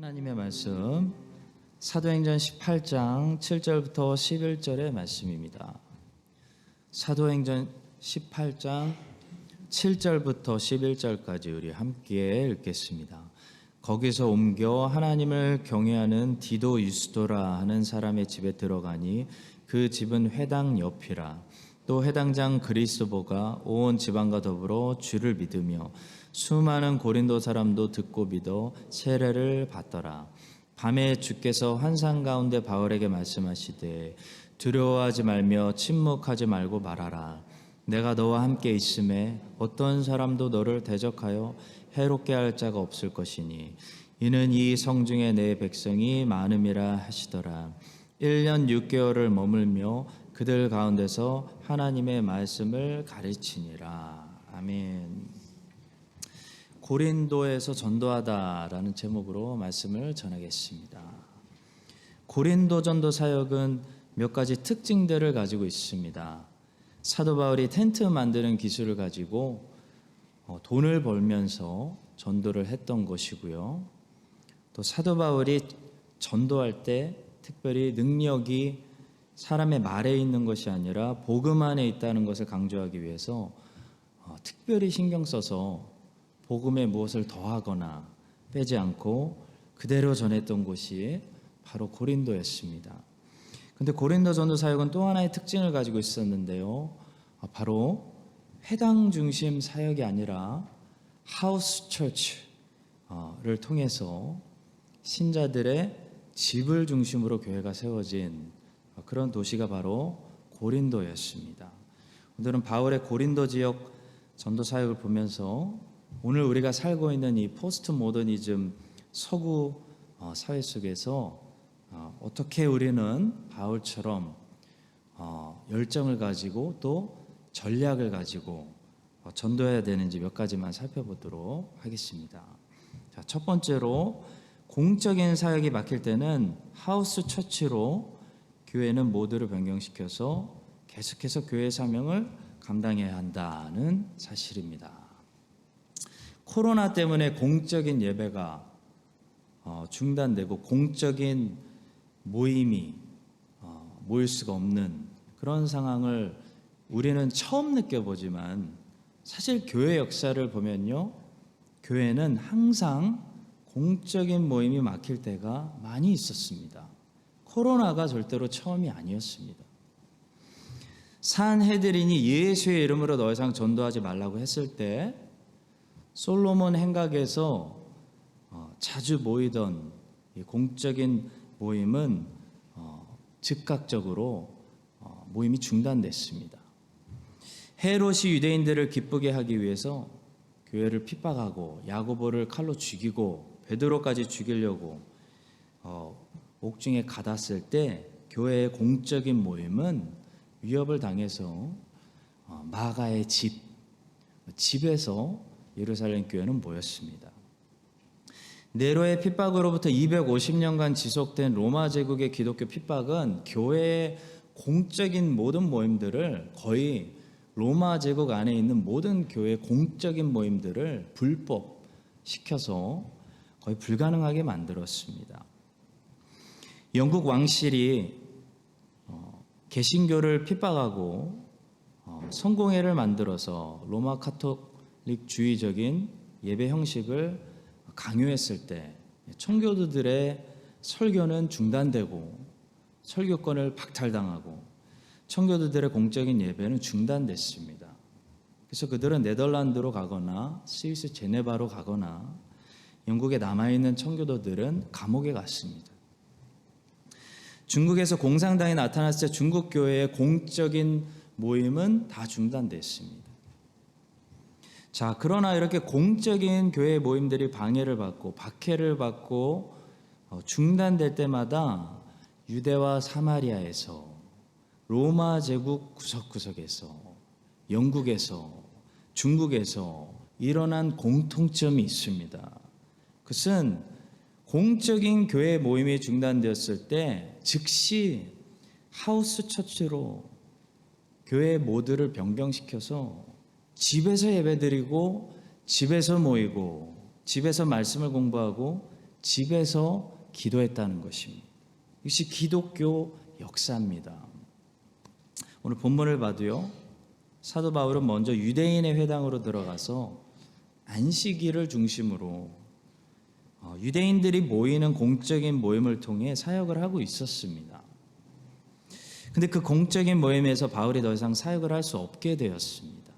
하나님의 말씀 사도행전 18장 7절부터 11절의 말씀입니다. 사도행전 18장 7절부터 11절까지 우리 함께 읽겠습니다. 거기서 옮겨 하나님을 경외하는 디도 유스도라 하는 사람의 집에 들어가니 그 집은 회당 옆이라. 또 회당장 그리스도가 온 지방과 더불어 주를 믿으며 수많은 고린도 사람도 듣고 믿어 세례를 받더라. 밤에 주께서 환상 가운데 바울에게 말씀하시되 두려워하지 말며 침묵하지 말고 말하라. 내가 너와 함께 있음에 어떤 사람도 너를 대적하여 해롭게 할 자가 없을 것이니 이는 이 성중에 내 백성이 많음이라 하시더라. 1년 6개월을 머물며 그들 가운데서 하나님의 말씀을 가르치니라. 아멘. 고린도에서 전도하다라는 제목으로 말씀을 전하겠습니다. 고린도 전도 사역은 몇 가지 특징들을 가지고 있습니다. 사도 바울이 텐트 만드는 기술을 가지고 돈을 벌면서 전도를 했던 것이고요. 또 사도 바울이 전도할 때 특별히 능력이 사람의 말에 있는 것이 아니라 복음 안에 있다는 것을 강조하기 위해서 특별히 신경 써서 복음에 무엇을 더하거나 빼지 않고 그대로 전했던 곳이 바로 고린도였습니다. 그런데 고린도 전도 사역은 또 하나의 특징을 가지고 있었는데요. 바로 회당 중심 사역이 아니라 하우스 처치를 통해서 신자들의 집을 중심으로 교회가 세워진 그런 도시가 바로 고린도였습니다. 오늘은 바울의 고린도 지역 전도 사역을 보면서 오늘 우리가 살고 있는 이 포스트 모더니즘 서구 사회 속에서 어떻게 우리는 바울처럼 열정을 가지고 또 전략을 가지고 전도해야 되는지 몇 가지만 살펴보도록 하겠습니다. 자, 첫 번째로 공적인 사역이 막힐 때는 하우스 처치로 교회는 모두를 변경시켜서 계속해서 교회 사명을 감당해야 한다는 사실입니다. 코로나 때문에 공적인 예배가 중단되고 공적인 모임이 모일 수가 없는 그런 상황을 우리는 처음 느껴보지만 사실 교회 역사를 보면요, 교회는 항상 공적인 모임이 막힐 때가 많이 있었습니다. 코로나가 절대로 처음이 아니었습니다. 산헤드린이 예수의 이름으로 더 이상 전도하지 말라고 했을 때 솔로몬 행각에서 자주 모이던 공적인 모임은 즉각적으로 모임이 중단됐습니다. 헤롯이 유대인들을 기쁘게 하기 위해서 교회를 핍박하고 야고보를 칼로 죽이고 베드로까지 죽이려고 옥중에 가뒀을 때 교회의 공적인 모임은 위협을 당해서 마가의 집에서 예루살렘 교회는 모였습니다. 네로의 핍박으로부터 250년간 지속된 로마 제국의 기독교 핍박은 교회의 공적인 모든 모임들을 거의 로마 제국 안에 있는 모든 교회의 공적인 모임들을 불법시켜서 거의 불가능하게 만들었습니다. 영국 왕실이 개신교를 핍박하고 성공회를 만들어서 로마 카톨릭주의적인 예배 형식을 강요했을 때 청교도들의 설교는 중단되고 설교권을 박탈당하고 청교도들의 공적인 예배는 중단됐습니다. 그래서 그들은 네덜란드로 가거나 스위스 제네바로 가거나 영국에 남아있는 청교도들은 감옥에 갔습니다. 중국에서 공산당이 나타났을 때 중국 교회의 공적인 모임은 다 중단됐습니다. 자, 그러나 이렇게 공적인 교회 모임들이 방해를 받고 박해를 받고 중단될 때마다 유대와 사마리아에서 로마 제국 구석구석에서 영국에서 중국에서 일어난 공통점이 있습니다. 그것은 공적인 교회 모임이 중단되었을 때 즉시 하우스 처치로 교회 모두를 변경시켜서 집에서 예배드리고 집에서 모이고 집에서 말씀을 공부하고 집에서 기도했다는 것입니다. 이것이 기독교 역사입니다. 오늘 본문을 봐도요, 사도 바울은 먼저 유대인의 회당으로 들어가서 안식일을 중심으로 유대인들이 모이는 공적인 모임을 통해 사역을 하고 있었습니다. 근데 그 공적인 모임에서 바울이 더 이상 사역을 할 수 없게 되었습니다.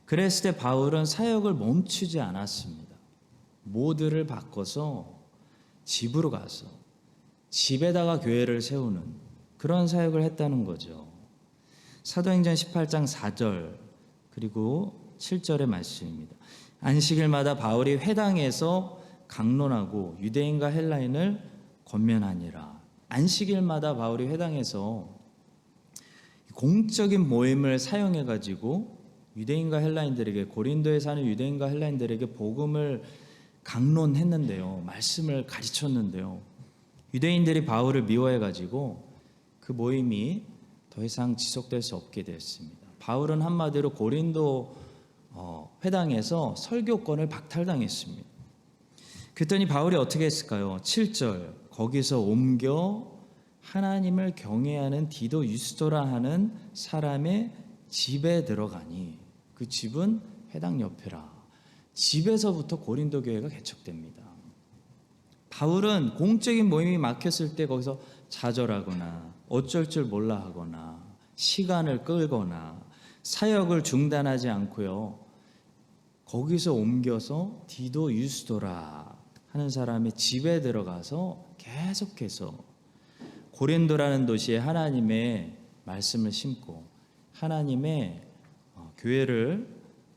그랬을 때 바울은 사역을 멈추지 않았습니다. 모드를 바꿔서 집으로 가서 집에다가 교회를 세우는 그런 사역을 했다는 거죠. 사도행전 18장 4절 그리고 7절의 말씀입니다. 안식일마다 바울이 회당에서 강론하고 유대인과 헬라인을 권면하니라. 안식일마다 바울이 회당에서 공적인 모임을 사용해 가지고 유대인과 헬라인들에게, 고린도에 사는 유대인과 헬라인들에게 복음을 강론했는데요, 말씀을 가르쳤는데요, 유대인들이 바울을 미워해 가지고 그 모임이 더 이상 지속될 수 없게 되었습니다. 바울은 한마디로 고린도 회당에서 설교권을 박탈당했습니다. 그랬더니 바울이 어떻게 했을까요? 7절, 거기서 옮겨 하나님을 경외하는 디도 유스도라 하는 사람의 집에 들어가니, 그 집은 회당 옆이라. 집에서부터 고린도 교회가 개척됩니다. 바울은 공적인 모임이 막혔을 때 거기서 좌절하거나 어쩔 줄 몰라 하거나 시간을 끌거나 사역을 중단하지 않고요, 거기서 옮겨서 디도 유스도라 하는 사람의 집에 들어가서 계속해서 고린도라는 도시에 하나님의 말씀을 심고 하나님의 교회를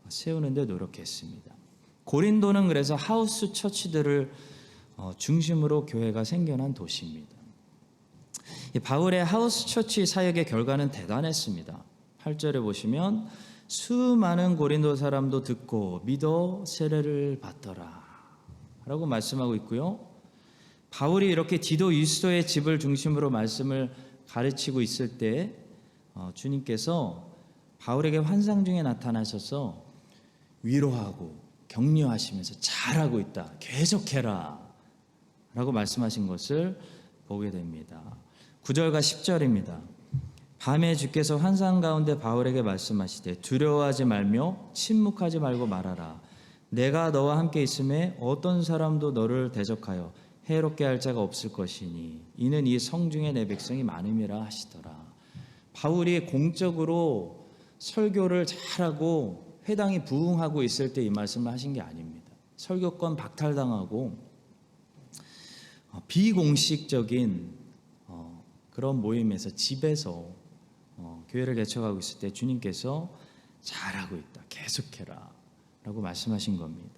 세우는 데 노력했습니다. 고린도는 그래서 하우스 처치들을 중심으로 교회가 생겨난 도시입니다. 바울의 하우스 처치 사역의 결과는 대단했습니다. 8절에 보시면 수많은 고린도 사람도 듣고 믿어 세례를 받더라 라고 말씀하고 있고요, 바울이 이렇게 디도 유스도의 집을 중심으로 말씀을 가르치고 있을 때 주님께서 바울에게 환상 중에 나타나셔서 위로하고 격려하시면서 잘하고 있다, 계속해라 라고 말씀하신 것을 보게 됩니다. 9절과 10절입니다. 밤에 주께서 환상 가운데 바울에게 말씀하시되 두려워하지 말며 침묵하지 말고 말하라. 내가 너와 함께 있음에 어떤 사람도 너를 대적하여 해롭게 할 자가 없을 것이니 이는 이 성중에 내 백성이 많음이라 하시더라. 바울이 공적으로 설교를 잘하고 회당이 부흥하고 있을 때 이 말씀을 하신 게 아닙니다. 설교권 박탈당하고 비공식적인 그런 모임에서, 집에서 교회를 개척하고 있을 때 주님께서 잘하고 있다, 계속해라 라고 말씀하신 겁니다.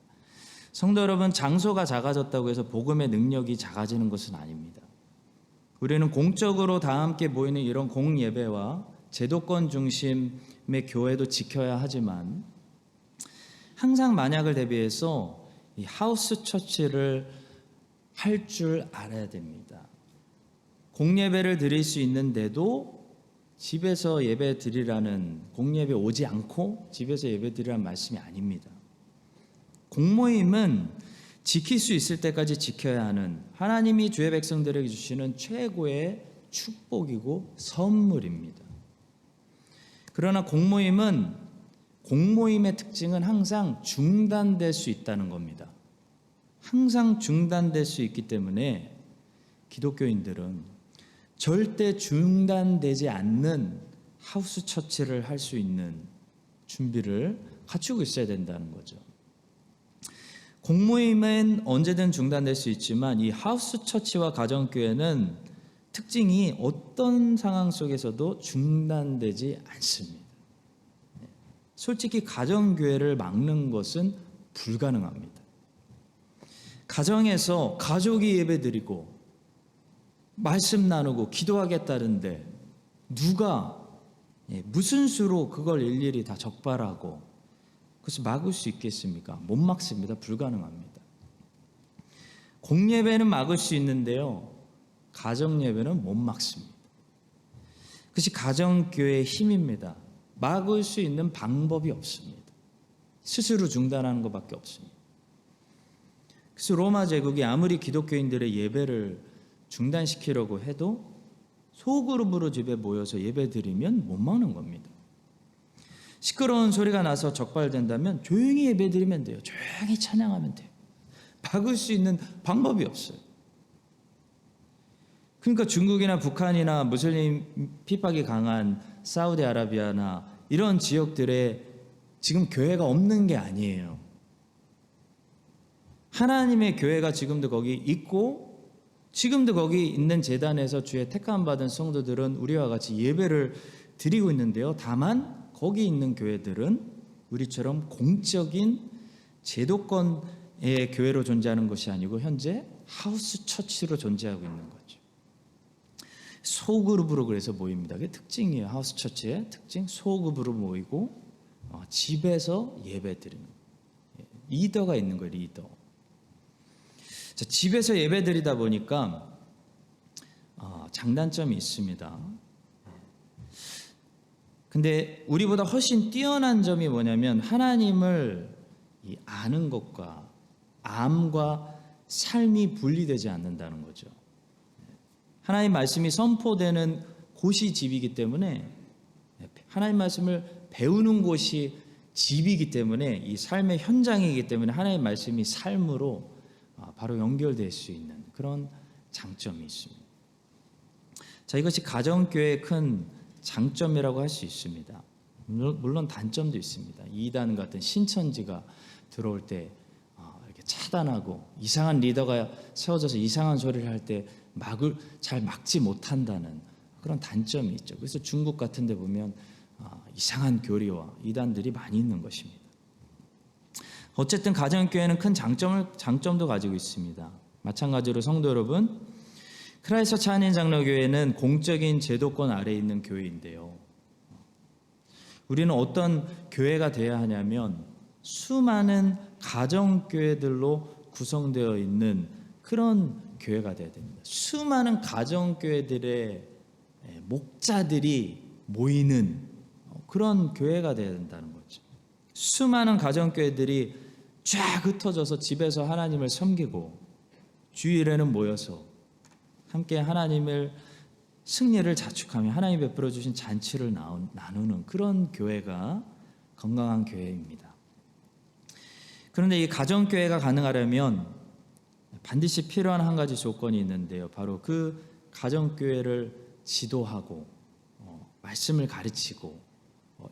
성도 여러분, 장소가 작아졌다고 해서 복음의 능력이 작아지는 것은 아닙니다. 우리는 공적으로 다 함께 모이는 이런 공예배와 제도권 중심의 교회도 지켜야 하지만 항상 만약을 대비해서 이 하우스 처치를 할 줄 알아야 됩니다. 공예배를 드릴 수 있는데도 집에서 예배 드리라는, 공예배 오지 않고 집에서 예배 드리라는 말씀이 아닙니다. 공모임은 지킬 수 있을 때까지 지켜야 하는 하나님이 주의 백성들에게 주시는 최고의 축복이고 선물입니다. 그러나 공모임의 특징은 항상 중단될 수 있다는 겁니다. 항상 중단될 수 있기 때문에 기독교인들은 절대 중단되지 않는 하우스 처치를 할 수 있는 준비를 갖추고 있어야 된다는 거죠. 공모임은 언제든 중단될 수 있지만 이 하우스 처치와 가정교회는 특징이 어떤 상황 속에서도 중단되지 않습니다. 솔직히 가정교회를 막는 것은 불가능합니다. 가정에서 가족이 예배드리고 말씀 나누고 기도하겠다는데 누가 무슨 수로 그걸 일일이 다 적발하고 그것을 막을 수 있겠습니까? 못 막습니다. 불가능합니다. 공예배는 막을 수 있는데요, 가정예배는 못 막습니다. 그것이 가정교회의 힘입니다. 막을 수 있는 방법이 없습니다. 스스로 중단하는 것밖에 없습니다. 그래서 로마 제국이 아무리 기독교인들의 예배를 중단시키려고 해도 소그룹으로 집에 모여서 예배드리면 못 막는 겁니다. 시끄러운 소리가 나서 적발된다면 조용히 예배드리면 돼요. 조용히 찬양하면 돼요. 막을 수 있는 방법이 없어요. 그러니까 중국이나 북한이나 무슬림 핍박이 강한 사우디아라비아나 이런 지역들에 지금 교회가 없는 게 아니에요. 하나님의 교회가 지금도 거기 있고 지금도 거기 있는 제단에서 주의 택함 받은 성도들은 우리와 같이 예배를 드리고 있는데요. 다만 거기 있는 교회들은 우리처럼 공적인 제도권의 교회로 존재하는 것이 아니고 현재 하우스 처치로 존재하고 있는 거죠. 소그룹으로 그래서 모입니다. 그게 특징이에요. 하우스 처치의 특징. 소그룹으로 모이고 집에서 예배 드리는 리더가 있는 거예요. 리더. 자, 집에서 예배 드리다 보니까 장단점이 있습니다. 근데 우리보다 훨씬 뛰어난 점이 뭐냐면 하나님을 아는 것과 암과 삶이 분리되지 않는다는 거죠. 하나님 말씀이 선포되는 곳이 집이기 때문에 하나님 말씀을 배우는 곳이 집이기 때문에 이 삶의 현장이기 때문에 하나님 말씀이 삶으로 바로 연결될 수 있는 그런 장점이 있습니다. 자, 이것이 가정교회의 큰 장점이라고 할 수 있습니다. 물론 단점도 있습니다. 이단 같은 신천지가 들어올 때 이렇게 차단하고 이상한 리더가 세워져서 이상한 소리를 할 때 잘 막지 못한다는 그런 단점이 있죠. 그래서 중국 같은 데 보면 이상한 교리와 이단들이 많이 있는 것입니다. 어쨌든 가정교회는 큰 장점도 가지고 있습니다. 마찬가지로 성도 여러분, 크라이스트 찬인 장로교회는 공적인 제도권 아래에 있는 교회인데요. 우리는 어떤 교회가 되어야 하냐면 수많은 가정교회들로 구성되어 있는 그런 교회가 되어야 됩니다. 수많은 가정교회들의 목자들이 모이는 그런 교회가 되어야 된다는 거죠. 수많은 가정교회들이 쫙 흩어져서 집에서 하나님을 섬기고 주일에는 모여서 함께 하나님을 승리를 자축하며 하나님이 베풀어 주신 잔치를 나누는 그런 교회가 건강한 교회입니다. 그런데 이 가정교회가 가능하려면 반드시 필요한 한 가지 조건이 있는데요. 바로 그 가정교회를 지도하고 말씀을 가르치고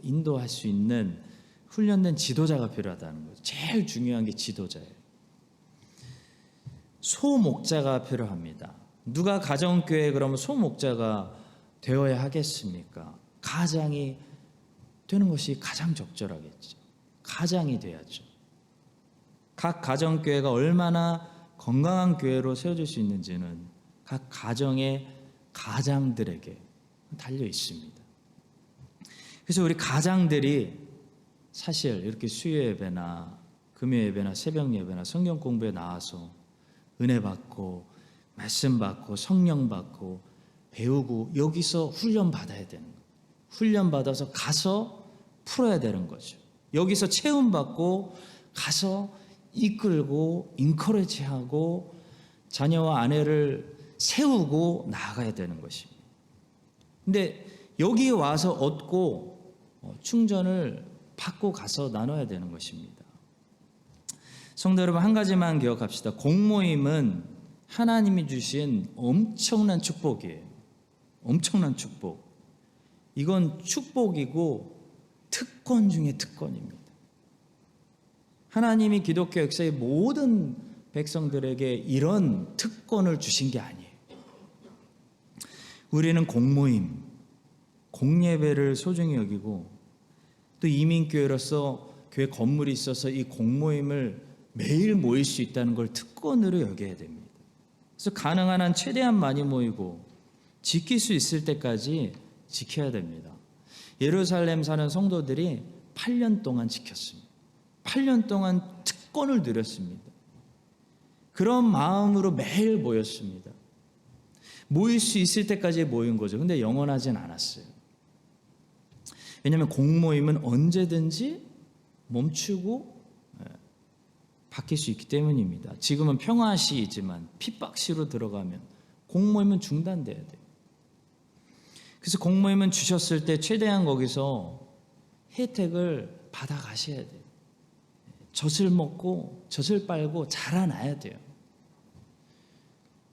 인도할 수 있는 훈련된 지도자가 필요하다는 거죠. 제일 중요한 게 지도자예요. 소목자가 필요합니다. 누가 가정교회 그러면 소목자가 되어야 하겠습니까? 가장이 되는 것이 가장 적절하겠죠. 가장이 돼야죠. 각 가정교회가 얼마나 건강한 교회로 세워질 수 있는지는 각 가정의 가장들에게 달려 있습니다. 그래서 우리 가장들이 사실 이렇게 수요 예배나 금요 예배나 새벽 예배나 성경 공부에 나와서 은혜 받고 말씀 받고 성령 받고 배우고 여기서 훈련 받아야 되는 거예요. 훈련 받아서 가서 풀어야 되는 거죠. 여기서 체험 받고 가서 이끌고 인커리지하고 자녀와 아내를 세우고 나아가야 되는 것입니다. 근데 여기 와서 얻고 충전을 받고 가서 나눠야 되는 것입니다. 성도 여러분, 한 가지만 기억합시다. 공모임은 하나님이 주신 엄청난 축복이에요. 엄청난 축복. 이건 축복이고 특권 중에 특권입니다. 하나님이 기독교 역사의 모든 백성들에게 이런 특권을 주신 게 아니에요. 우리는 공모임, 공예배를 소중히 여기고 또 이민교회로서 교회 건물이 있어서 이 공모임을 매일 모일 수 있다는 걸 특권으로 여겨야 됩니다. 그래서 가능한 한 최대한 많이 모이고 지킬 수 있을 때까지 지켜야 됩니다. 예루살렘 사는 성도들이 8년 동안 지켰습니다. 8년 동안 특권을 누렸습니다. 그런 마음으로 매일 모였습니다. 모일 수 있을 때까지 모인 거죠. 근데 영원하진 않았어요. 왜냐하면 공모임은 언제든지 멈추고 바뀔 수 있기 때문입니다. 지금은 평화시이지만 핍박시로 들어가면 공모임은 중단돼야 돼요. 그래서 공모임은 주셨을 때 최대한 거기서 혜택을 받아가셔야 돼요. 젖을 먹고 젖을 빨고 자라나야 돼요.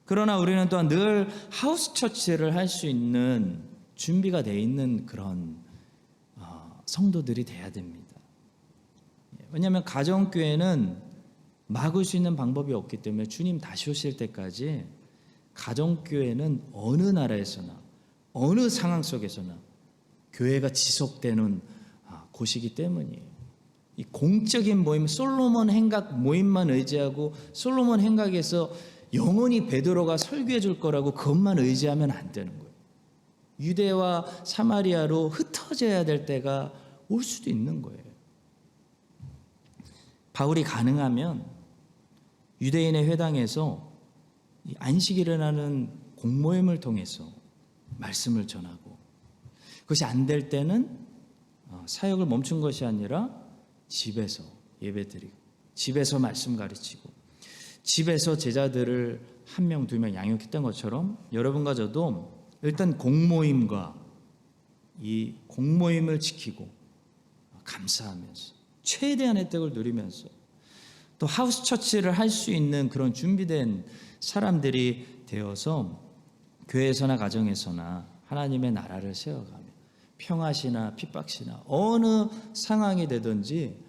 그러나 우리는 또한 늘 하우스 처치를 할 수 있는 준비가 되어 있는 그런 성도들이 돼야 됩니다. 왜냐하면 가정교회는 막을 수 있는 방법이 없기 때문에 주님 다시 오실 때까지 가정교회는 어느 나라에서나 어느 상황 속에서나 교회가 지속되는 곳이기 때문이에요. 이 공적인 모임, 솔로몬 행각 모임만 의지하고 솔로몬 행각에서 영원히 베드로가 설교해 줄 거라고 그것만 의지하면 안 되는 거예요. 유대와 사마리아로 흩어져야 될 때가 올 수도 있는 거예요. 바울이 가능하면 유대인의 회당에서 안식이 일어나는 공모임을 통해서 말씀을 전하고, 그것이 안 될 때는 사역을 멈춘 것이 아니라 집에서 예배드리고, 집에서 말씀 가르치고, 집에서 제자들을 1명, 2명 양육했던 것처럼 여러분과 저도 일단 공모임과 이 공모임을 지키고 감사하면서 최대한 혜택을 누리면서 또 하우스 처치를 할 수 있는 그런 준비된 사람들이 되어서 교회에서나 가정에서나 하나님의 나라를 세워가며 평화시나 핍박시나 어느 상황이 되든지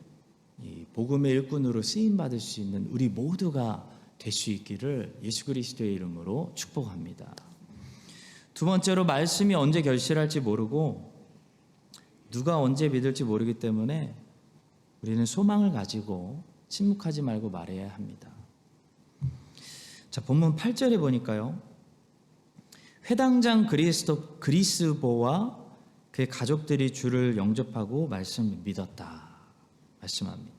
이 복음의 일꾼으로 쓰임받을 수 있는 우리 모두가 될 수 있기를 예수 그리스도의 이름으로 축복합니다. 두 번째로, 말씀이 언제 결실할지 모르고 누가 언제 믿을지 모르기 때문에 우리는 소망을 가지고 침묵하지 말고 말해야 합니다. 자, 본문 8절에 보니까요, 회당장 그리스보와 그의 가족들이 주를 영접하고 말씀을 믿었다 말씀합니다.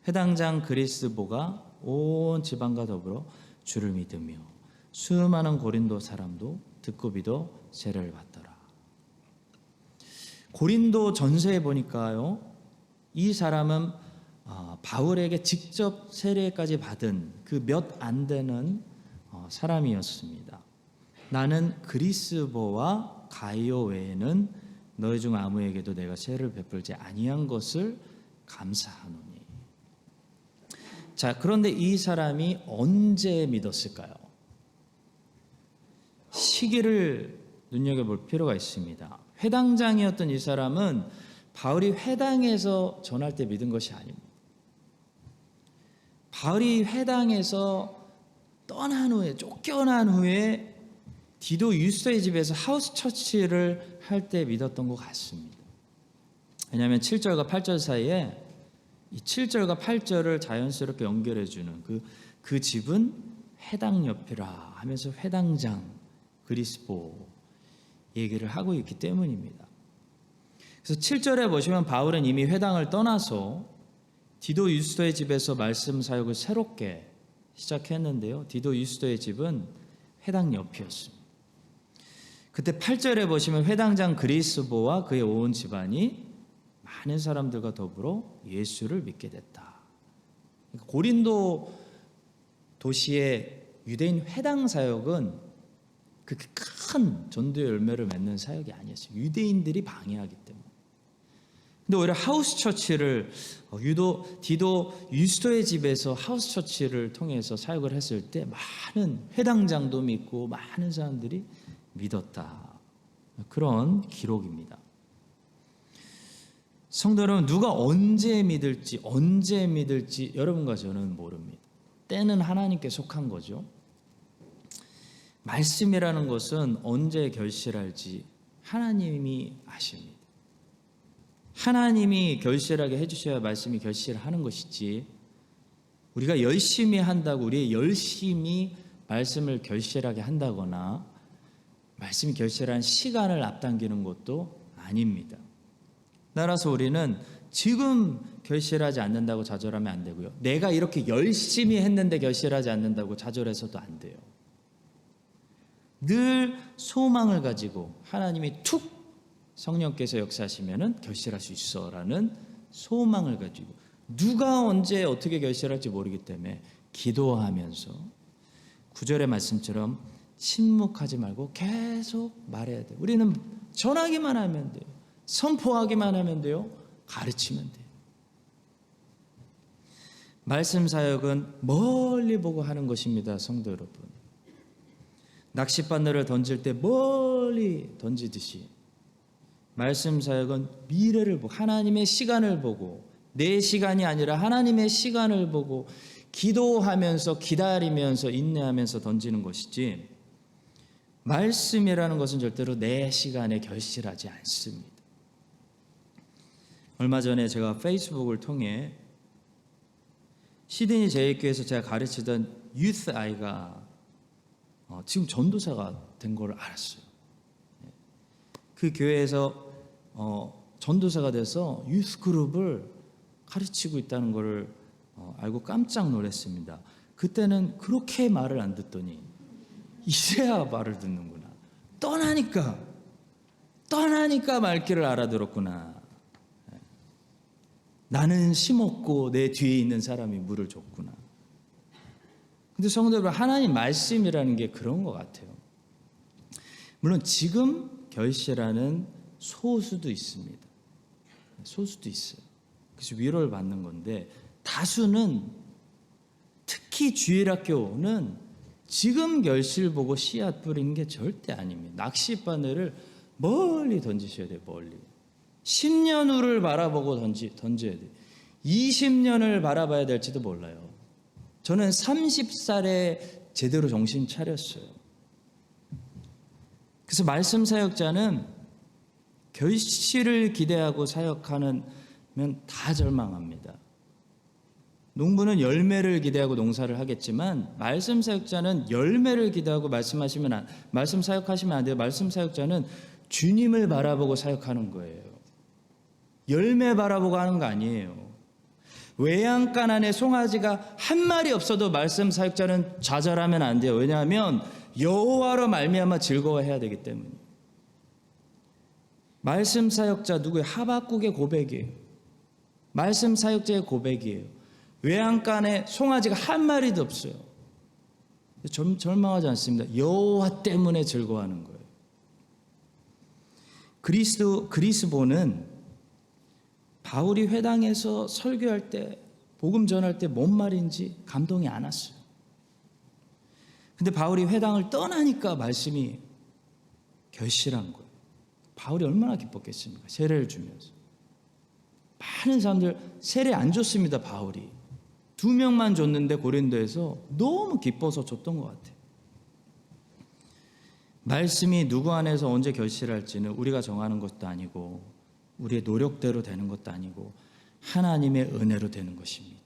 회당장 그리스보가 온 지방과 더불어 주를 믿으며 수많은 고린도 사람도 듣고 믿어 세례를 받더라. 고린도 전서에 보니까요, 이 사람은 바울에게 직접 세례까지 받은 그 몇 안 되는 사람이었습니다. 나는 그리스보와 가이오 외에는 너희 중 아무에게도 내가 세례를 베풀지 아니한 것을 감사하노니. 자, 그런데 이 사람이 언제 믿었을까요? 시기를 눈여겨볼 필요가 있습니다. 회당장이었던 이 사람은 바울이 회당에서 전할 때 믿은 것이 아닙니다. 바울이 회당에서 떠난 후에, 쫓겨난 후에 디도 유스의 집에서 하우스 처치를 할 때 믿었던 것 같습니다. 왜냐하면 7절과 8절 사이에 이 7절과 8절을 자연스럽게 연결해주는 그 집은 회당 옆이라 하면서 회당장 그리스보 얘기를 하고 있기 때문입니다. 그래서 7절에 보시면 바울은 이미 회당을 떠나서 디도 유스도의 집에서 말씀 사역을 새롭게 시작했는데요. 디도 유스도의 집은 회당 옆이었습니다. 그때 8절에 보시면 회당장 그리스보와 그의 온 집안이 많은 사람들과 더불어 예수를 믿게 됐다. 고린도 도시의 유대인 회당 사역은 그렇게 큰 전도의 열매를 맺는 사역이 아니었어요. 유대인들이 방해하기 때문에. 근데 오히려 하우스 처치를 디도 유스도의 집에서 하우스 처치를 통해서 사역을 했을 때 많은 회당장도 믿고 많은 사람들이 믿었다. 그런 기록입니다. 성도 여러분, 누가 언제 믿을지 여러분과 저는 모릅니다. 때는 하나님께 속한 거죠. 말씀이라는 것은 언제 결실할지 하나님이 아십니다. 하나님이 결실하게 해주셔야 말씀이 결실하는 것이지, 우리가 열심히 한다고 우리의 열심히 말씀을 결실하게 한다거나 말씀이 결실한 시간을 앞당기는 것도 아닙니다. 따라서 우리는 지금 결실하지 않는다고 좌절하면 안 되고요. 내가 이렇게 열심히 했는데 결실하지 않는다고 좌절해서도 안 돼요. 늘 소망을 가지고 하나님이 툭 성령께서 역사하시면은 결실할 수 있어라는 소망을 가지고 누가 언제 어떻게 결실할지 모르기 때문에 기도하면서 9절의 말씀처럼 침묵하지 말고 계속 말해야 돼요. 우리는 전하기만 하면 돼요. 선포하기만 하면 돼요. 가르치면 돼요. 말씀 사역은 멀리 보고 하는 것입니다. 성도 여러분. 낚싯바늘을 던질 때 멀리 던지듯이 말씀 사역은 미래를 보고 하나님의 시간을 보고 내 시간이 아니라 하나님의 시간을 보고 기도하면서 기다리면서 인내하면서 던지는 것이지 말씀이라는 것은 절대로 내 시간에 결실하지 않습니다. 얼마 전에 제가 페이스북을 통해 시드니 제1교회에서 제가 가르치던 유스 아이가 지금 전도사가 된 걸 알았어요. 그 교회에서 전도사가 돼서 유스 그룹을 가르치고 있다는 것을 알고 깜짝 놀랐습니다. 그때는 그렇게 말을 안 듣더니 이제야 말을 듣는구나. 떠나니까 말귀를 알아들었구나. 나는 심었고 내 뒤에 있는 사람이 물을 줬구나. 근데 성도 여러분, 하나님 말씀이라는 게 그런 것 같아요. 물론 지금 결실하는 소수도 있습니다. 소수도 있어요. 그래서 위로를 받는 건데 다수는, 특히 주일학교는 지금 결실 보고 씨앗 뿌리는 게 절대 아닙니다. 낚싯바늘을 멀리 던지셔야 돼요. 멀리. 10년 후를 바라보고 던져야 돼요. 20년을 바라봐야 될지도 몰라요. 저는 30살에 제대로 정신 차렸어요. 그래서 말씀 사역자는 결실을 기대하고 사역하면 다 절망합니다. 농부는 열매를 기대하고 농사를 하겠지만 말씀 사역자는 열매를 기대하고 말씀 사역하시면 안 돼요. 말씀 사역자는 주님을 바라보고 사역하는 거예요. 열매 바라보고 하는 거 아니에요. 외양간 안에 송아지가 한 마리 없어도 말씀 사역자는 좌절하면 안 돼요. 왜냐하면 여호와로 말미암아 즐거워해야 되기 때문에. 말씀 사역자 누구예요? 하박국의 고백이에요. 말씀 사역자의 고백이에요. 외양간에 송아지가 한 마리도 없어요. 절망하지 않습니다. 여호와 때문에 즐거워하는 거예요. 그리스보는 바울이 회당에서 설교할 때, 복음 전할 때 뭔 말인지 감동이 안 왔어요. 근데 바울이 회당을 떠나니까 말씀이 결실한 거예요. 바울이 얼마나 기뻤겠습니까? 세례를 주면서. 많은 사람들 세례 안 줬습니다. 바울이 2명만 줬는데 고린도에서 너무 기뻐서 줬던 것 같아요. 말씀이 누구 안에서 언제 결실할지는 우리가 정하는 것도 아니고 우리의 노력대로 되는 것도 아니고 하나님의 은혜로 되는 것입니다.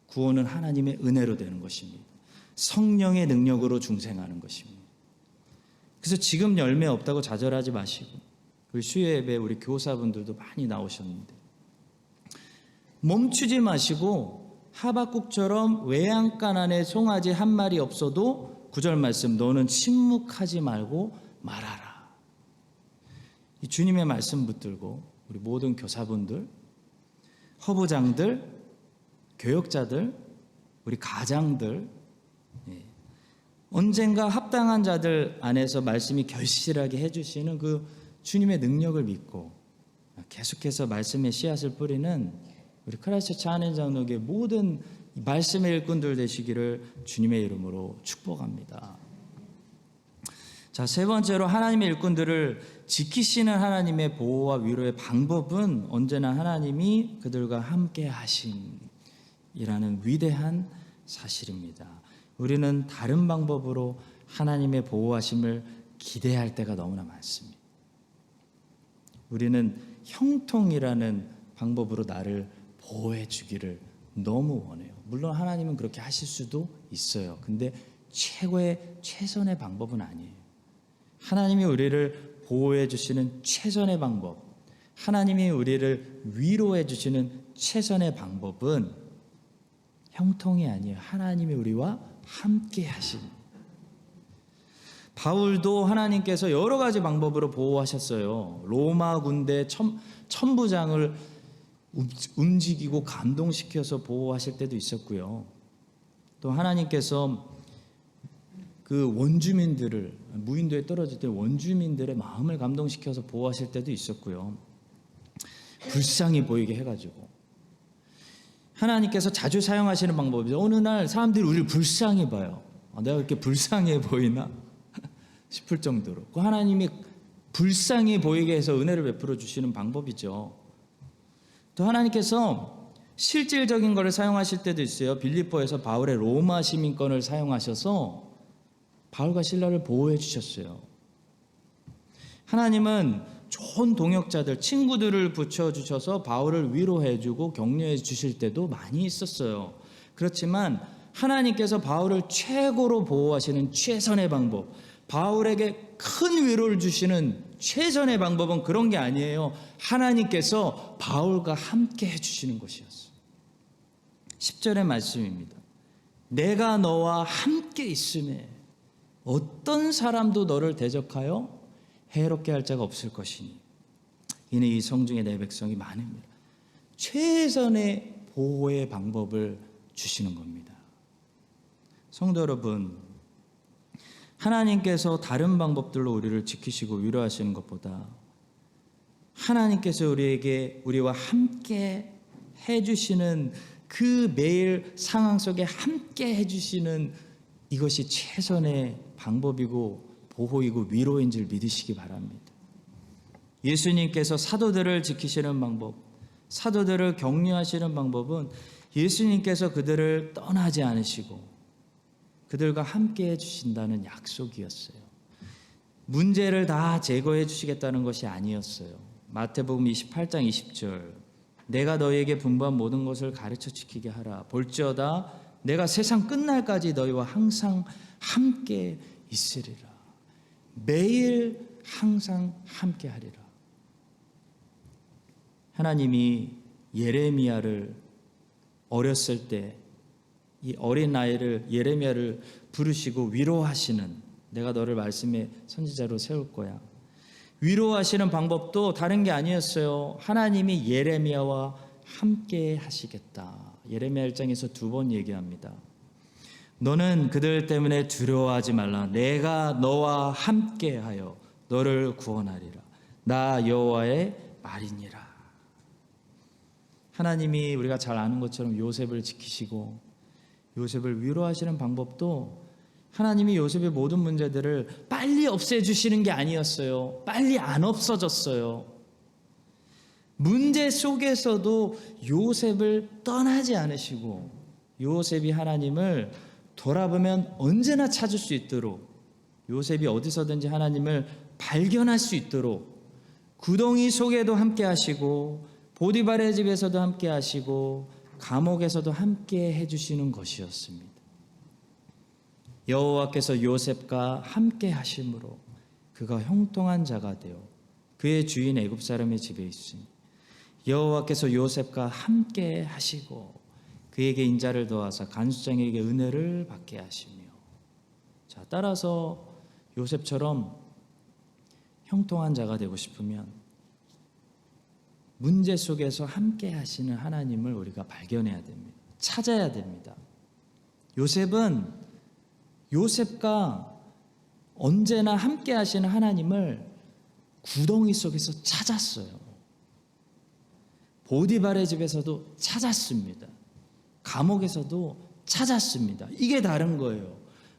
구원은 하나님의 은혜로 되는 것입니다. 성령의 능력으로 중생하는 것입니다. 그래서 지금 열매 없다고 좌절하지 마시고, 우리 수요 예배 우리 교사분들도 많이 나오셨는데 멈추지 마시고 하박국처럼 외양간 안에 송아지 한 마리 없어도 9절 말씀, 너는 침묵하지 말고 말하라. 이 주님의 말씀 붙들고 우리 모든 교사분들, 허부장들, 교역자들, 우리 가장들, 언젠가 합당한 자들 안에서 말씀이 결실하게 해주시는 그 주님의 능력을 믿고 계속해서 말씀의 씨앗을 뿌리는 우리 크라이스트처치 한인장로교회 모든 말씀의 일꾼들 되시기를 주님의 이름으로 축복합니다. 자, 세 번째로 하나님의 일꾼들을 지키시는 하나님의 보호와 위로의 방법은 언제나 하나님이 그들과 함께 하심이라는 위대한 사실입니다. 우리는 다른 방법으로 하나님의 보호하심을 기대할 때가 너무나 많습니다. 우리는 형통이라는 방법으로 나를 보호해 주기를 너무 원해요. 물론 하나님은 그렇게 하실 수도 있어요. 근데 최선의 방법은 아니에요. 하나님이 우리를 보호해 주시는 최선의 방법, 하나님이 우리를 위로해 주시는 최선의 방법은 형통이 아니에요. 하나님이 우리와 함께 하십니다. 바울도 하나님께서 여러 가지 방법으로 보호하셨어요. 로마 군대 천부장을 움직이고 감동시켜서 보호하실 때도 있었고요. 또 하나님께서 그 원주민들을, 무인도에 떨어질 때 원주민들의 마음을 감동시켜서 보호하실 때도 있었고요. 불쌍히 보이게 해가지고 하나님께서 자주 사용하시는 방법이죠. 어느 날 사람들이 우리를 불쌍히 봐요. 내가 그렇게 불쌍해 보이나 싶을 정도로 그 하나님이 불쌍히 보이게 해서 은혜를 베풀어 주시는 방법이죠. 또 하나님께서 실질적인 것을 사용하실 때도 있어요. 빌립보에서 바울의 로마 시민권을 사용하셔서 바울과 실라를 보호해 주셨어요. 하나님은 좋은 동역자들, 친구들을 붙여주셔서 바울을 위로해 주고 격려해 주실 때도 많이 있었어요. 그렇지만 하나님께서 바울을 최고로 보호하시는 최선의 방법, 바울에게 큰 위로를 주시는 최선의 방법은 그런 게 아니에요. 하나님께서 바울과 함께 해주시는 것이었어요. 10절의 말씀입니다. 내가 너와 함께 있음에 어떤 사람도 너를 대적하여 해롭게 할 자가 없을 것이니 이는 이 성중에 내 백성이 많음이라. 최선의 보호의 방법을 주시는 겁니다. 성도 여러분, 하나님께서 다른 방법들로 우리를 지키시고 위로하시는 것보다 하나님께서 우리와 함께 해주시는 그 매일 상황 속에 함께 해주시는 이것이 최선의 방법이고 보호이고 위로인 줄 믿으시기 바랍니다. 예수님께서 사도들을 지키시는 방법, 사도들을 격려하시는 방법은 예수님께서 그들을 떠나지 않으시고 그들과 함께 해주신다는 약속이었어요. 문제를 다 제거해 주시겠다는 것이 아니었어요. 마태복음 28장 20절 내가 너희에게 분부한 모든 것을 가르쳐 지키게 하라. 볼지어다 내가 세상 끝날까지 너희와 항상 함께 있으리라. 매일 항상 함께 하리라. 하나님이 예레미야를 어렸을 때 이 어린 아이를 예레미야를 부르시고 위로하시는, 내가 너를 말씀의 선지자로 세울 거야. 위로하시는 방법도 다른 게 아니었어요. 하나님이 예레미야와 함께 하시겠다. 예레미야 1장에서 2번 얘기합니다. 너는 그들 때문에 두려워하지 말라. 내가 너와 함께하여 너를 구원하리라. 나 여호와의 말이니라. 하나님이 우리가 잘 아는 것처럼 요셉을 지키시고 요셉을 위로하시는 방법도 하나님이 요셉의 모든 문제들을 빨리 없애주시는 게 아니었어요. 빨리 안 없어졌어요. 문제 속에서도 요셉을 떠나지 않으시고 요셉이 하나님을 돌아보면 언제나 찾을 수 있도록, 요셉이 어디서든지 하나님을 발견할 수 있도록 구덩이 속에도 함께 하시고 보디발의 집에서도 함께 하시고 감옥에서도 함께 해주시는 것이었습니다. 여호와께서 요셉과 함께 하심으로 그가 형통한 자가 되어 그의 주인 애굽 사람의 집에 있으니 여호와께서 요셉과 함께 하시고 그에게 인자를 더하사 간수장에게 은혜를 받게 하시며. 자, 따라서 요셉처럼 형통한 자가 되고 싶으면 문제 속에서 함께 하시는 하나님을 우리가 발견해야 됩니다. 찾아야 됩니다. 요셉과 언제나 함께 하시는 하나님을 구덩이 속에서 찾았어요. 보디발의 집에서도 찾았습니다. 감옥에서도 찾았습니다. 이게 다른 거예요.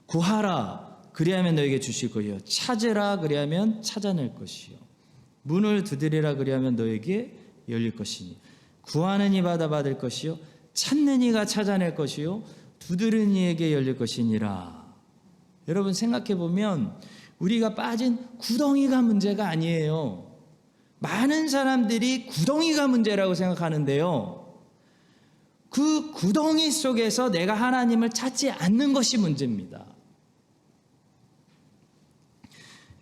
구하라 그리하면 너에게 주실 것이요 찾으라 그리하면 찾아낼 것이요 문을 두드리라 그리하면 너에게 열릴 것이니 구하는 이 받을 것이요 찾는 이가 찾아낼 것이요 두드리는 이에게 열릴 것이니라. 여러분 생각해 보면 우리가 빠진 구덩이가 문제가 아니에요. 많은 사람들이 구덩이가 문제라고 생각하는데요, 그 구덩이 속에서 내가 하나님을 찾지 않는 것이 문제입니다.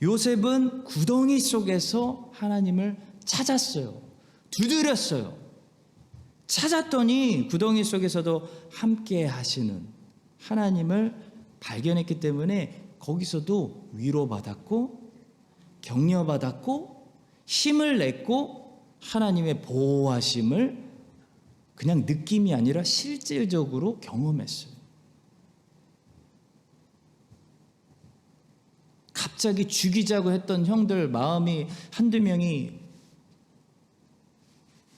요셉은 구덩이 속에서 하나님을 찾았어요. 두드렸어요. 찾았더니 구덩이 속에서도 함께 하시는 하나님을 발견했기 때문에 거기서도 위로받았고 격려받았고 힘을 냈고 하나님의 보호하심을 그냥 느낌이 아니라 실질적으로 경험했어요. 갑자기 죽이자고 했던 형들 마음이 한두 명이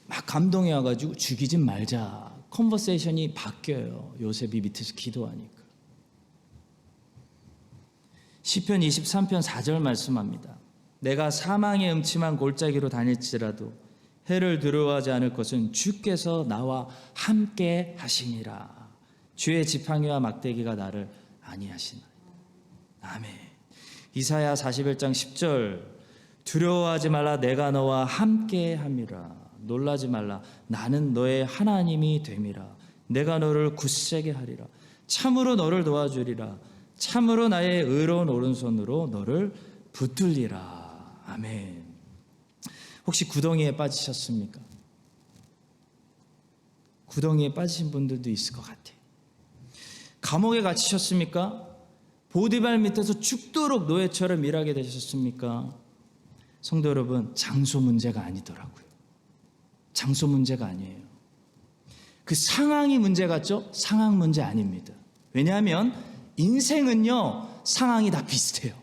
막 감동해 와가지고 죽이지 말자. 컨버세이션이 바뀌어요. 요셉이 밑에서 기도하니까. 시편 23편 4절 말씀합니다. 내가 사망의 음침한 골짜기로 다닐지라도 해를 두려워하지 않을 것은 주께서 나와 함께 하심이라. 주의 지팡이와 막대기가 나를 안위하시나이다. 아멘. 이사야 41장 10절 두려워하지 말라 내가 너와 함께 함이라. 놀라지 말라 나는 너의 하나님이 됨이라. 내가 너를 굳세게 하리라. 참으로 너를 도와주리라. 참으로 나의 의로운 오른손으로 너를 붙들리라. 아멘. 혹시 구덩이에 빠지셨습니까? 구덩이에 빠지신 분들도 있을 것 같아요. 감옥에 갇히셨습니까? 보디발 밑에서 죽도록 노예처럼 일하게 되셨습니까? 성도 여러분, 장소 문제가 아니더라고요. 장소 문제가 아니에요. 그 상황이 문제 같죠? 상황 문제 아닙니다. 왜냐하면 인생은요, 상황이 다 비슷해요.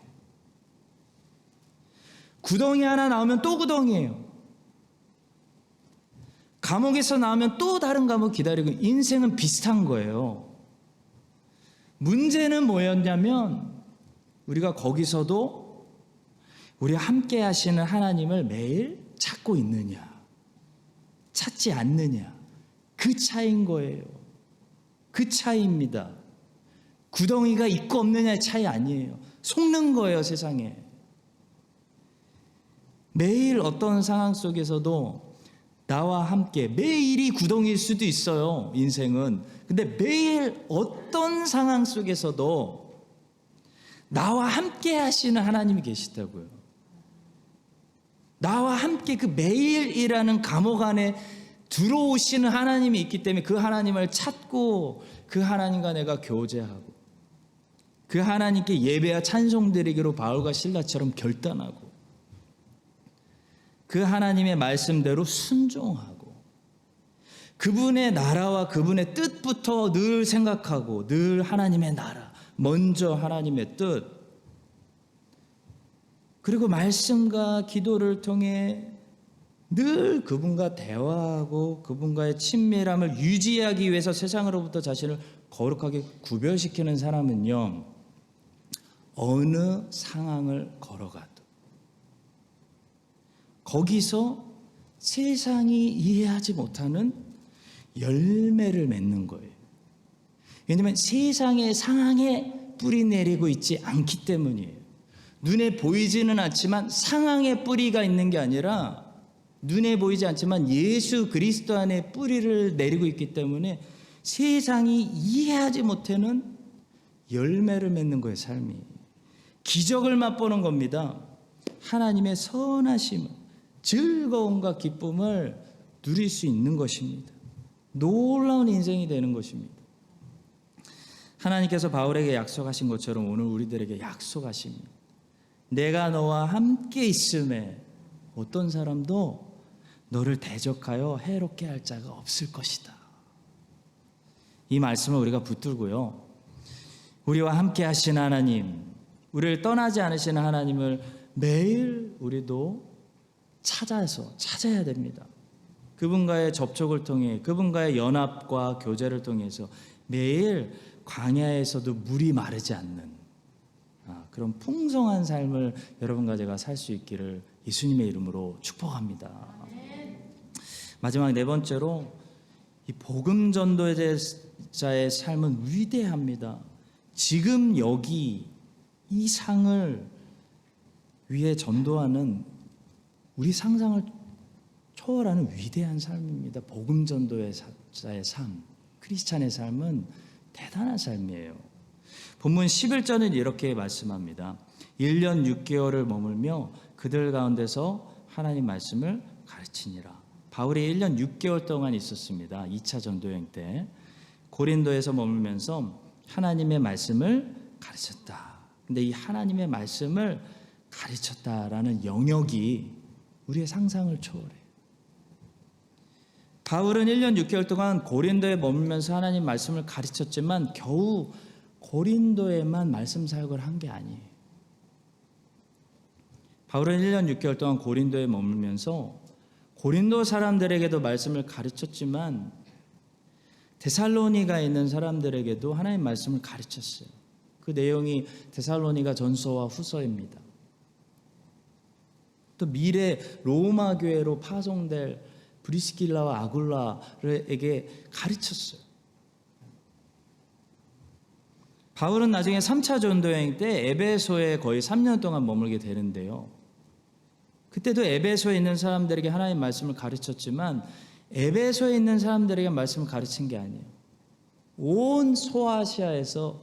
구덩이 하나 나오면 또 구덩이에요. 감옥에서 나오면 또 다른 감옥 기다리고, 인생은 비슷한 거예요. 문제는 뭐였냐면 우리가 거기서도 우리와 함께 하시는 하나님을 매일 찾고 있느냐, 찾지 않느냐, 그 차이인 거예요. 그 차이입니다. 구덩이가 있고 없느냐의 차이 아니에요. 속는 거예요, 세상에. 매일 어떤 상황 속에서도 나와 함께, 매일이 구덩이일 수도 있어요, 인생은. 근데 매일 어떤 상황 속에서도 나와 함께 하시는 하나님이 계시다고요. 나와 함께 그 매일이라는 감옥 안에 들어오시는 하나님이 있기 때문에 그 하나님을 찾고 그 하나님과 내가 교제하고 그 하나님께 예배와 찬송드리기로 바울과 실라처럼 결단하고 그 하나님의 말씀대로 순종하고 그분의 나라와 그분의 뜻부터 늘 생각하고 늘 하나님의 나라, 먼저 하나님의 뜻, 그리고 말씀과 기도를 통해 늘 그분과 대화하고 그분과의 친밀함을 유지하기 위해서 세상으로부터 자신을 거룩하게 구별시키는 사람은요, 어느 상황을 걸어가도 거기서 세상이 이해하지 못하는 열매를 맺는 거예요. 왜냐하면 세상의 상황에 뿌리 내리고 있지 않기 때문이에요. 눈에 보이지는 않지만 상황에 뿌리가 있는 게 아니라 눈에 보이지 않지만 예수 그리스도 안에 뿌리를 내리고 있기 때문에 세상이 이해하지 못하는 열매를 맺는 거예요, 삶이. 기적을 맛보는 겁니다. 하나님의 선하심, 즐거움과 기쁨을 누릴 수 있는 것입니다. 놀라운 인생이 되는 것입니다. 하나님께서 바울에게 약속하신 것처럼 오늘 우리들에게 약속하십니다. 내가 너와 함께 있음에 어떤 사람도 너를 대적하여 해롭게 할 자가 없을 것이다. 이 말씀을 우리가 붙들고요, 우리와 함께 하시는 하나님, 우리를 떠나지 않으시는 하나님을 매일 우리도 찾아야 됩니다. 그분과의 접촉을 통해, 그분과의 연합과 교제를 통해서 매일 광야에서도 물이 마르지 않는 그런 풍성한 삶을 여러분과 제가 살 수 있기를 예수님의 이름으로 축복합니다. 마지막 네 번째로, 이 복음 전도자의 삶은 위대합니다. 지금 여기 이 상을 위해 전도하는 우리 상상을 초월하는 위대한 삶입니다. 복음 전도자의 삶, 크리스찬의 삶은 대단한 삶이에요. 본문 11절은 이렇게 말씀합니다. 1년 6개월을 머물며 그들 가운데서 하나님 말씀을 가르치니라. 바울이 1년 6개월 동안 있었습니다. 2차 전도여행 때 고린도에서 머물면서 하나님의 말씀을 가르쳤다. 근데 이 하나님의 말씀을 가르쳤다라는 영역이 우리의 상상을 초월해요. 바울은 1년 6개월 동안 고린도에 머물면서 하나님 말씀을 가르쳤지만 겨우 고린도에만 말씀 사역을 한 게 아니에요. 바울은 1년 6개월 동안 고린도에 머물면서 고린도 사람들에게도 말씀을 가르쳤지만 데살로니가에 있는 사람들에게도 하나님 말씀을 가르쳤어요. 그 내용이 데살로니가 전서와 후서입니다. 또 미래 로마 교회로 파송될 브리스길라와 아굴라에게 가르쳤어요. 바울은 나중에 3차 전도 여행 때 에베소에 거의 3년 동안 머물게 되는데요. 그때도 에베소에 있는 사람들에게 하나님 말씀을 가르쳤지만 에베소에 있는 사람들에게 말씀을 가르친 게 아니에요. 온 소아시아에서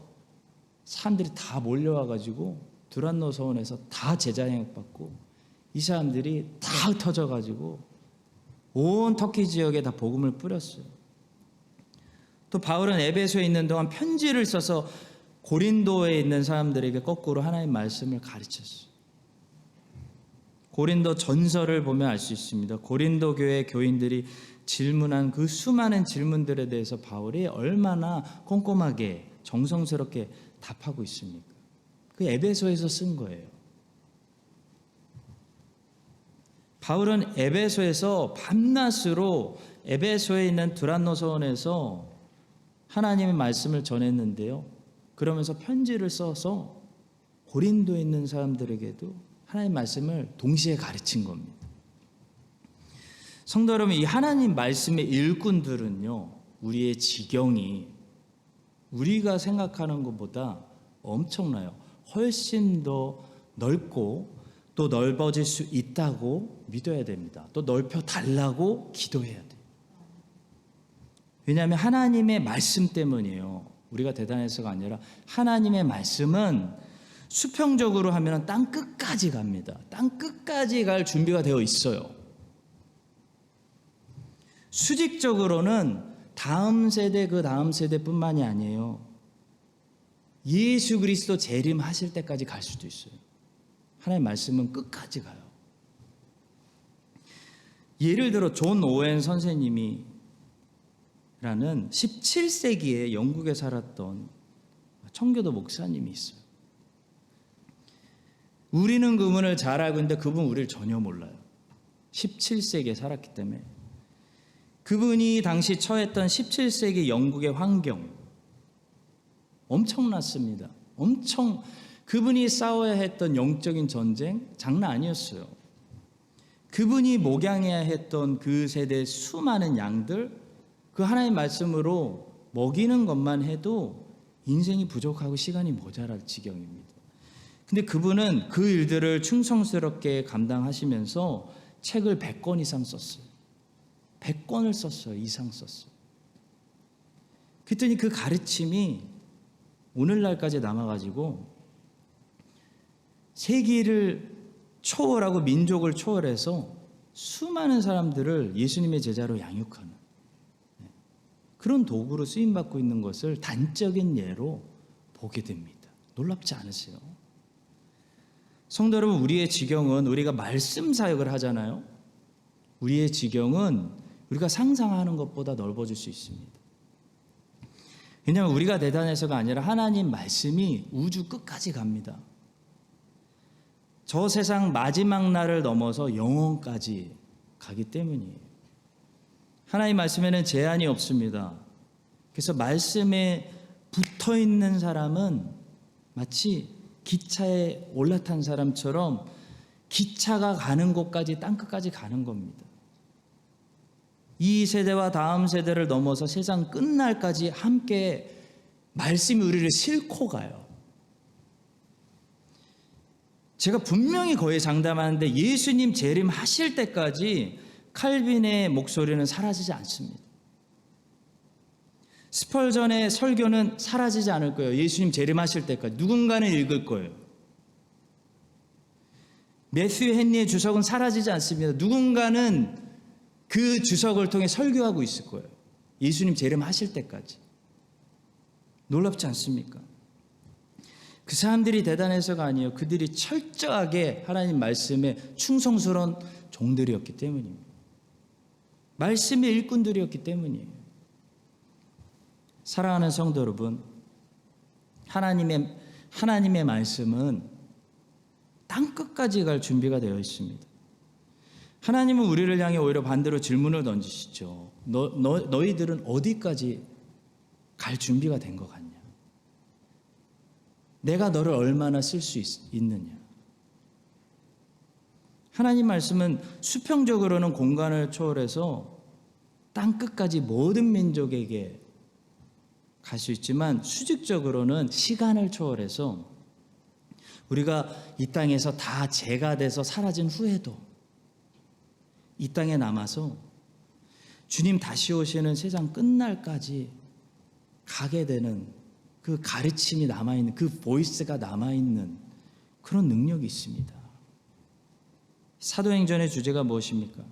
사람들이 다 몰려와가지고 두란노 서원에서 다 제자양육 받고 이 사람들이 다 흩어져가지고 온 터키 지역에 다 복음을 뿌렸어요. 또 바울은 에베소에 있는 동안 편지를 써서 고린도에 있는 사람들에게 거꾸로 하나님 말씀을 가르쳤어요. 고린도 전서를 보면 알 수 있습니다. 고린도 교회 교인들이 질문한 그 수많은 질문들에 대해서 바울이 얼마나 꼼꼼하게 정성스럽게 답하고 있습니까? 그 에베소에서 쓴 거예요. 바울은 에베소에서 밤낮으로 에베소에 있는 두란노 서원에서 하나님의 말씀을 전했는데요. 그러면서 편지를 써서 고린도에 있는 사람들에게도 하나님의 말씀을 동시에 가르친 겁니다. 성도 여러분, 이 하나님 말씀의 일꾼들은요, 우리의 지경이 우리가 생각하는 것보다 엄청나요. 훨씬 더 넓고 또 넓어질 수 있다고 믿어야 됩니다. 또 넓혀 달라고 기도해야 돼요. 왜냐하면 하나님의 말씀 때문이에요. 우리가 대단해서가 아니라 하나님의 말씀은 수평적으로 하면 땅 끝까지 갑니다. 땅 끝까지 갈 준비가 되어 있어요. 수직적으로는 다음 세대 그 다음 세대뿐만이 아니에요. 예수 그리스도 재림하실 때까지 갈 수도 있어요. 하나님의 말씀은 끝까지 가요. 예를 들어 존 오웬 선생님이라는 17세기에 영국에 살았던 청교도 목사님이 있어요. 우리는 그분을 잘 알고 있는데 그분 우리를 전혀 몰라요. 17세기에 살았기 때문에. 그분이 당시 처했던 17세기 영국의 환경 엄청났습니다. 그분이 싸워야 했던 영적인 전쟁 장난 아니었어요. 그분이 목양해야 했던 그 세대의 수많은 양들, 그 하나님의 말씀으로 먹이는 것만 해도 인생이 부족하고 시간이 모자랄 지경입니다. 근데 그분은 그 일들을 충성스럽게 감당하시면서 책을 100권 이상 썼어요. 100권을 썼어요. 이상 썼어요. 그랬더니 그 가르침이 오늘날까지 남아가지고 세계를 초월하고 민족을 초월해서 수많은 사람들을 예수님의 제자로 양육하는 그런 도구로 쓰임받고 있는 것을 단적인 예로 보게 됩니다. 놀랍지 않으세요? 성도 여러분, 우리의 지경은 우리가 말씀 사역을 하잖아요. 우리의 지경은 우리가 상상하는 것보다 넓어질 수 있습니다. 왜냐하면 우리가 대단해서가 아니라 하나님 말씀이 우주 끝까지 갑니다. 저 세상 마지막 날을 넘어서 영원까지 가기 때문이에요. 하나님 말씀에는 제한이 없습니다. 그래서 말씀에 붙어 있는 사람은 마치 기차에 올라탄 사람처럼 기차가 가는 곳까지 땅끝까지 가는 겁니다. 이 세대와 다음 세대를 넘어서 세상 끝날까지 함께 말씀이 우리를 싣고 가요. 제가 분명히 거의 장담하는데 예수님 재림하실 때까지 칼빈의 목소리는 사라지지 않습니다. 스펄전의 설교는 사라지지 않을 거예요. 예수님 재림하실 때까지 누군가는 읽을 거예요. 매튜 헨리의 주석은 사라지지 않습니다. 누군가는 그 주석을 통해 설교하고 있을 거예요. 예수님 재림하실 때까지. 놀랍지 않습니까? 그 사람들이 대단해서가 아니에요. 그들이 철저하게 하나님 말씀에 충성스러운 종들이었기 때문입니다. 말씀의 일꾼들이었기 때문이에요. 사랑하는 성도 여러분, 하나님의 말씀은 땅끝까지 갈 준비가 되어 있습니다. 하나님은 우리를 향해 오히려 반대로 질문을 던지시죠. 너희들은 어디까지 갈 준비가 된 것 같냐? 내가 너를 얼마나 쓸 수 있느냐? 하나님 말씀은 수평적으로는 공간을 초월해서 땅끝까지 모든 민족에게 갈 수 있지만 수직적으로는 시간을 초월해서 우리가 이 땅에서 다 죄가 돼서 사라진 후에도 이 땅에 남아서 주님 다시 오시는 세상 끝날까지 가게 되는 그 가르침이 남아있는, 그 보이스가 남아있는 그런 능력이 있습니다. 사도행전의 주제가 무엇입니까?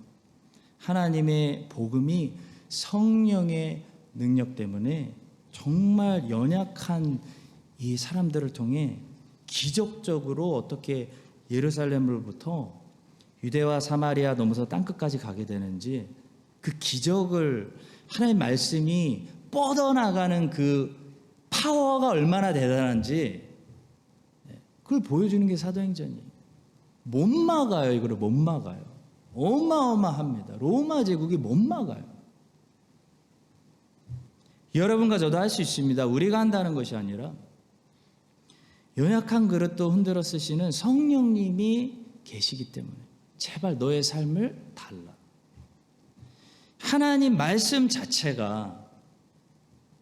하나님의 복음이 성령의 능력 때문에 정말 연약한 이 사람들을 통해 기적적으로 어떻게 예루살렘으로부터 유대와 사마리아 넘어서 땅끝까지 가게 되는지, 그 기적을, 하나님의 말씀이 뻗어나가는 그 파워가 얼마나 대단한지 그걸 보여주는 게 사도행전이에요. 못 막아요. 이거를 못 막아요. 어마어마합니다. 로마 제국이 못 막아요. 여러분과 저도 할 수 있습니다. 우리가 한다는 것이 아니라 연약한 그릇도 흔들어 쓰시는 성령님이 계시기 때문에 제발 너의 삶을 달라. 하나님 말씀 자체가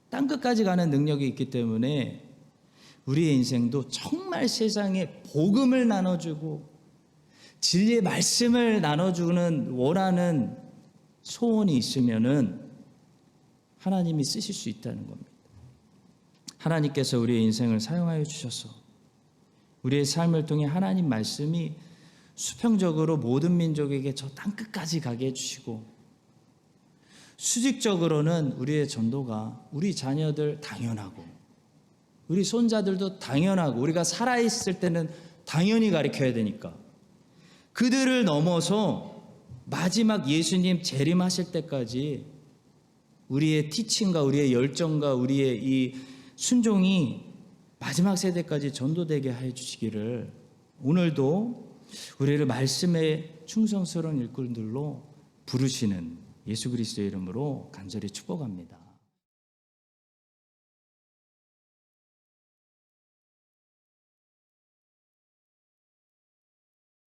땅끝까지 가는 능력이 있기 때문에 우리의 인생도 정말 세상에 복음을 나눠주고 진리의 말씀을 나눠주는 원하는 소원이 있으면은 하나님이 쓰실 수 있다는 겁니다. 하나님께서 우리의 인생을 사용하여 주셔서 우리의 삶을 통해 하나님 말씀이 수평적으로 모든 민족에게 저 땅끝까지 가게 해주시고, 수직적으로는 우리의 전도가 우리 자녀들 당연하고 우리 손자들도 당연하고 우리가 살아있을 때는 당연히 가르쳐야 되니까 그들을 넘어서 마지막 예수님 재림하실 때까지 우리의 티칭과 우리의 열정과 우리의 이 순종이 마지막 세대까지 전도되게 해 주시기를 오늘도 우리를 말씀의 충성스러운 일꾼들로 부르시는 예수 그리스도의 이름으로 간절히 축복합니다.